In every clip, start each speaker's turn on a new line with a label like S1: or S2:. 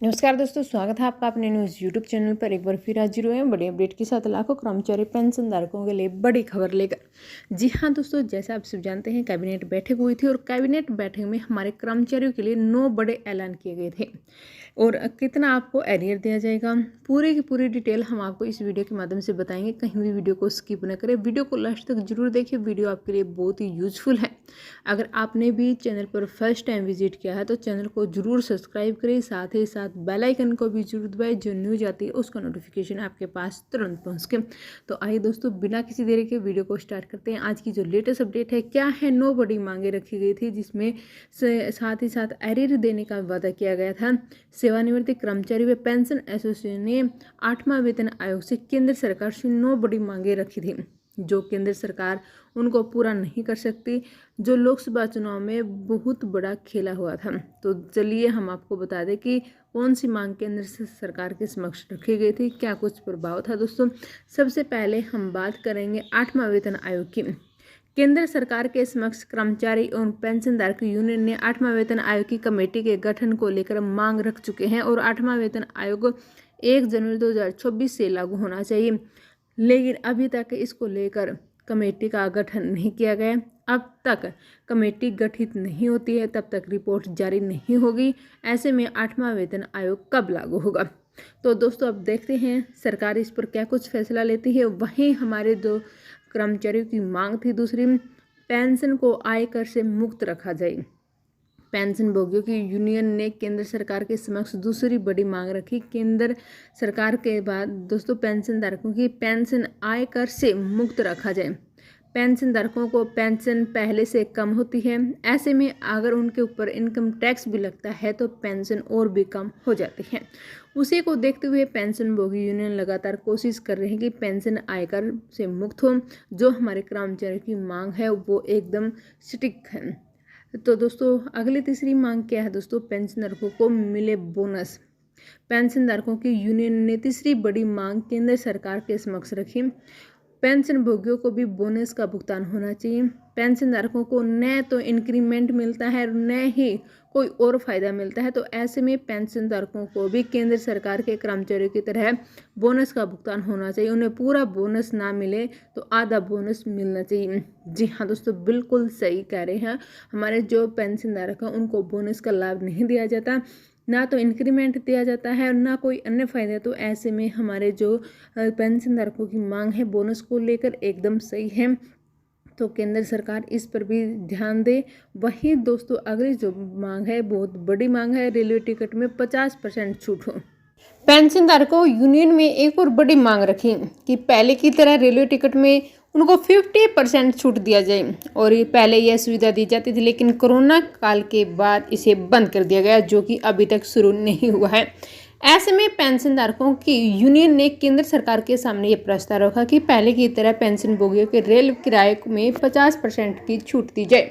S1: नमस्कार दोस्तों, स्वागत है आपका अपने न्यूज़ यूट्यूब चैनल पर। एक बार फिर हाजिर हुए हैं बड़ी अपडेट के साथ लाखों कर्मचारी पेंशन धारकों के लिए बड़ी खबर लेकर। जी हाँ दोस्तों, जैसा आप सब जानते हैं कैबिनेट बैठक हुई थी और कैबिनेट बैठक में हमारे कर्मचारियों के लिए 9 बड़े ऐलान किए गए थे और कितना आपको एरियर दिया जाएगा, पूरी की पूरी डिटेल हम आपको इस वीडियो के माध्यम से बताएंगे। कहीं भी वीडियो को स्किप न करें, वीडियो को लास्ट तक जरूर देखिए। वीडियो आपके लिए बहुत ही यूजफुल है। अगर आपने भी चैनल पर फर्स्ट टाइम विजिट किया है तो चैनल को जरूर सब्सक्राइब करें, साथ ही साथ बेल आइकन को भी जरूर दबाएं, जो न्यूज आती है उसका नोटिफिकेशन आपके पास तुरंत पहुंच के। तो आइए दोस्तों, बिना किसी देरी के वीडियो को स्टार्ट करते हैं। आज की जो लेटेस्ट अपडेट है, क्या है 9 बड़ी मांगे रखी गई थी, जिसमें साथ ही साथ एरियर देने का वादा किया गया था। सेवानिवृत्ति कर्मचारी व पेंशन एसोसिएशन ने 8वां वेतन आयोग से केंद्र सरकार से 9 बड़ी मांगे रखी थी, जो केंद्र सरकार उनको पूरा नहीं कर सकती, जो लोकसभा चुनाव में बहुत बड़ा खेला हुआ था। तो चलिए हम आपको बता दें कि कौन सी मांग केंद्र सरकार के समक्ष रखी गई थी, क्या कुछ प्रभाव था। दोस्तों, सबसे पहले हम बात करेंगे 8वां वेतन आयोग की। केंद्र सरकार के समक्ष कर्मचारी और पेंशनधारक यूनियन ने 8वां वेतन आयोग की कमेटी के गठन को लेकर मांग रख चुके हैं और 8वां वेतन आयोग 1 जनवरी 2024 से लागू होना चाहिए, लेकिन अभी तक इसको लेकर कमेटी का गठन नहीं किया गया। अब तक कमेटी गठित नहीं होती है तब तक रिपोर्ट जारी नहीं होगी। ऐसे में 8वां वेतन आयोग कब लागू होगा। तो दोस्तों, अब देखते हैं सरकार इस पर क्या कुछ फैसला लेती है। वहीं हमारे जो कर्मचारियों की मांग थी दूसरी, पेंशन को आयकर से मुक्त रखा जाए। पेंशन भोगियों की यूनियन ने केंद्र सरकार के समक्ष दूसरी बड़ी मांग रखी। केंद्र सरकार के बाद दोस्तों, पेंशन धारकों की पेंशन आयकर से मुक्त रखा जाए। पेंशन धारकों को पेंशन पहले से कम होती है, ऐसे में अगर उनके ऊपर इनकम टैक्स भी लगता है तो पेंशन और भी कम हो जाती है। उसी को देखते हुए पेंशन भोगी यूनियन लगातार कोशिश कर रहे हैं कि पेंशन आयकर से मुक्त हो। जो हमारे कर्मचारियों की मांग है वो एकदम सटीक है। तो दोस्तों, अगली तीसरी मांग क्या है दोस्तों, पेंशनधारकों को मिले बोनस। पेंशनधारकों की यूनियन ने तीसरी बड़ी मांग केंद्र सरकार के समक्ष रखी। पेंशन भोगियों को भी बोनस का भुगतान होना चाहिए। पेंशनधारकों को न तो इंक्रीमेंट मिलता है न ही कोई और फायदा मिलता है, तो ऐसे में पेंशनधारकों को भी केंद्र सरकार के कर्मचारियों की तरह बोनस का भुगतान होना चाहिए। उन्हें पूरा बोनस ना मिले तो आधा बोनस मिलना चाहिए। जी हाँ दोस्तों, बिल्कुल सही कह रहे हैं। हमारे जो पेंशनधारक हैं उनको बोनस का लाभ नहीं दिया जाता, ना तो इंक्रीमेंट दिया जाता है और ना कोई अन्य फायदा। तो ऐसे में हमारे जो पेंशनधारकों की मांग है बोनस को लेकर एकदम सही है, तो केंद्र सरकार इस पर भी ध्यान दे। वहीं दोस्तों, अगली जो मांग है बहुत बड़ी मांग है, रेलवे टिकट में 50% छूट हो। पेंशनधारकों यूनियन में एक और बड़ी मांग रखी कि पहले की तरह रेलवे टिकट में उनको 50% छूट दिया जाए। और ये पहले यह सुविधा दी जाती थी, लेकिन कोरोना काल के बाद इसे बंद कर दिया गया, जो कि अभी तक शुरू नहीं हुआ है। ऐसे में पेंशनधारकों की यूनियन ने केंद्र सरकार के सामने ये प्रस्ताव रखा कि पहले की तरह पेंशन भोगियों के रेल किराए में 50% की छूट दी जाए,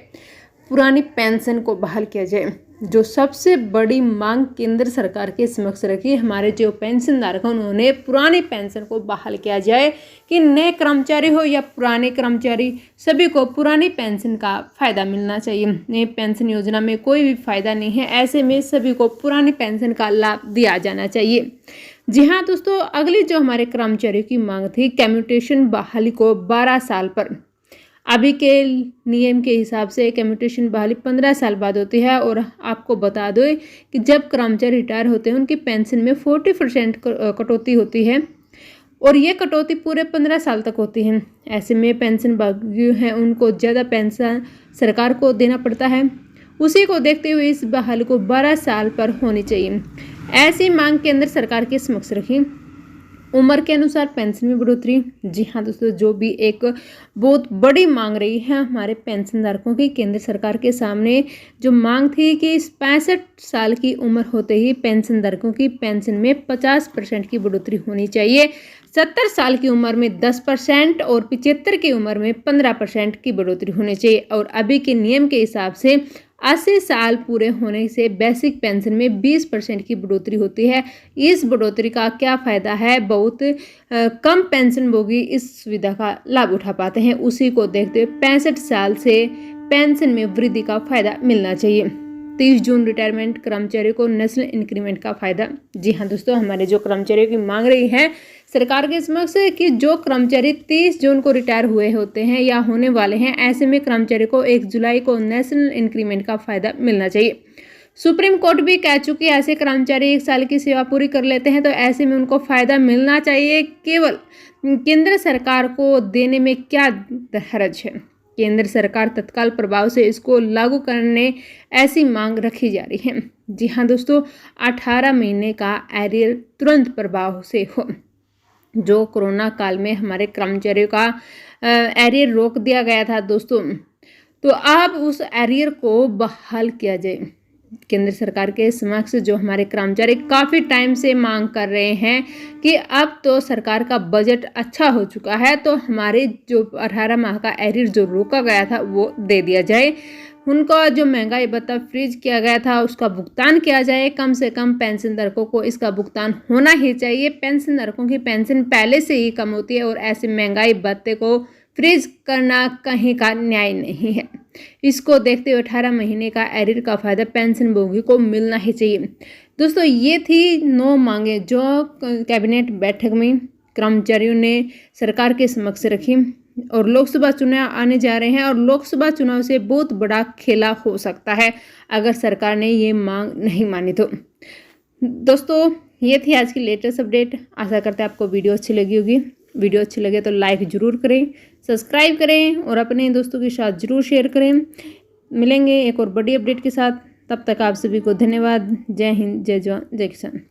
S1: पुरानी पेंशन को बहाल किया जाए। जो सबसे बड़ी मांग केंद्र सरकार के समक्ष रखी, हमारे जो पेंशनधारक हैं उन्होंने पुरानी पेंशन को बहाल किया जाए, कि नए कर्मचारी हो या पुराने कर्मचारी सभी को पुरानी पेंशन का फायदा मिलना चाहिए। नई पेंशन योजना में कोई भी फायदा नहीं है, ऐसे में सभी को पुरानी पेंशन का लाभ दिया जाना चाहिए। जी हाँ दोस्तों, अगली जो हमारे कर्मचारियों की मांग थी, कम्यूटेशन बहाली को 12 साल पर। अभी के नियम के हिसाब से कम्यूटेशन बहाली 15 साल बाद होती है। और आपको बता दो कि जब कर्मचारी रिटायर होते हैं उनकी पेंशन में 40% कटौती होती है और ये कटौती पूरे 15 साल तक होती है। ऐसे में पेंशन भागी हैं उनको ज़्यादा पेंशन सरकार को देना पड़ता है। उसी को देखते हुए इस बहाली को 12 साल पर होनी चाहिए। ऐसी मांग केंद्र सरकार के समक्ष रखी। उम्र के अनुसार पेंशन में बढ़ोतरी। जी हाँ दोस्तों, जो भी एक बहुत बड़ी मांग रही है हमारे पेंशनधारकों की, केंद्र सरकार के सामने जो मांग थी कि 65 साल की उम्र होते ही पेंशनधारकों की पेंशन में 50% की बढ़ोतरी होनी चाहिए। 70 साल की उम्र में 10% और 75 की उम्र में 15% की बढ़ोतरी होनी चाहिए। और अभी के नियम के हिसाब से 80 साल पूरे होने से बेसिक पेंशन में 20% की बढ़ोतरी होती है। इस बढ़ोतरी का क्या फ़ायदा है, बहुत कम पेंशन भोगी इस सुविधा का लाभ उठा पाते हैं। उसी को देखते हुए 65 साल से पेंशन में वृद्धि का फायदा मिलना चाहिए। 30 जून रिटायरमेंट कर्मचारियों को नेशनल इंक्रीमेंट का फायदा। जी हाँ दोस्तों, हमारे जो कर्मचारियों की मांग रही है सरकार के समक्ष कि जो कर्मचारी 30 जून को रिटायर हुए होते हैं या होने वाले हैं, ऐसे में कर्मचारी को 1 जुलाई को नेशनल इंक्रीमेंट का फायदा मिलना चाहिए। सुप्रीम कोर्ट भी कह चुकी है ऐसे कर्मचारी 1 साल की सेवा पूरी कर लेते हैं तो ऐसे में उनको फायदा मिलना चाहिए। केवल केंद्र सरकार को देने में क्या हर्ज है। केंद्र सरकार तत्काल प्रभाव से इसको लागू करने ऐसी मांग रखी जा रही है। जी हाँ दोस्तों, 18 महीने का एरियर तुरंत प्रभाव से हो। जो कोरोना काल में हमारे कर्मचारियों का एरियर रोक दिया गया था दोस्तों, तो अब उस एरियर को बहाल किया जाए। केंद्र सरकार के समक्ष जो हमारे कर्मचारी काफ़ी टाइम से मांग कर रहे हैं कि अब तो सरकार का बजट अच्छा हो चुका है तो हमारे जो 18 माह का एरियर जो रोका गया था वो दे दिया जाए। उनका जो महंगाई भत्ता फ्रीज किया गया था उसका भुगतान किया जाए। कम से कम पेंशन धारकों को इसका भुगतान होना ही चाहिए। पेंशन धारकों की पेंशन पहले से ही कम होती है और ऐसे महंगाई भत्ते को फ्रीज करना कहीं का न्याय नहीं है। इसको देखते हुए 18 महीने का एरियर का फायदा पेंशन भोगी को मिलना ही चाहिए। दोस्तों, ये थी 9 मांगे जो कैबिनेट बैठक में कर्मचारियों ने सरकार के समक्ष रखी और लोकसभा चुनाव आने जा रहे हैं और लोकसभा चुनाव से बहुत बड़ा खेला हो सकता है अगर सरकार ने ये मांग नहीं मानी तो। दोस्तों, ये थी आज की लेटेस्ट अपडेट। आशा करते हैं आपको वीडियो अच्छी लगी होगी। वीडियो अच्छी लगे तो लाइक ज़रूर करें, सब्सक्राइब करें और अपने दोस्तों के साथ ज़रूर शेयर करें। मिलेंगे एक और बड़ी अपडेट के साथ, तब तक आप सभी को धन्यवाद। जय हिंद, जय जवान, जय किसान।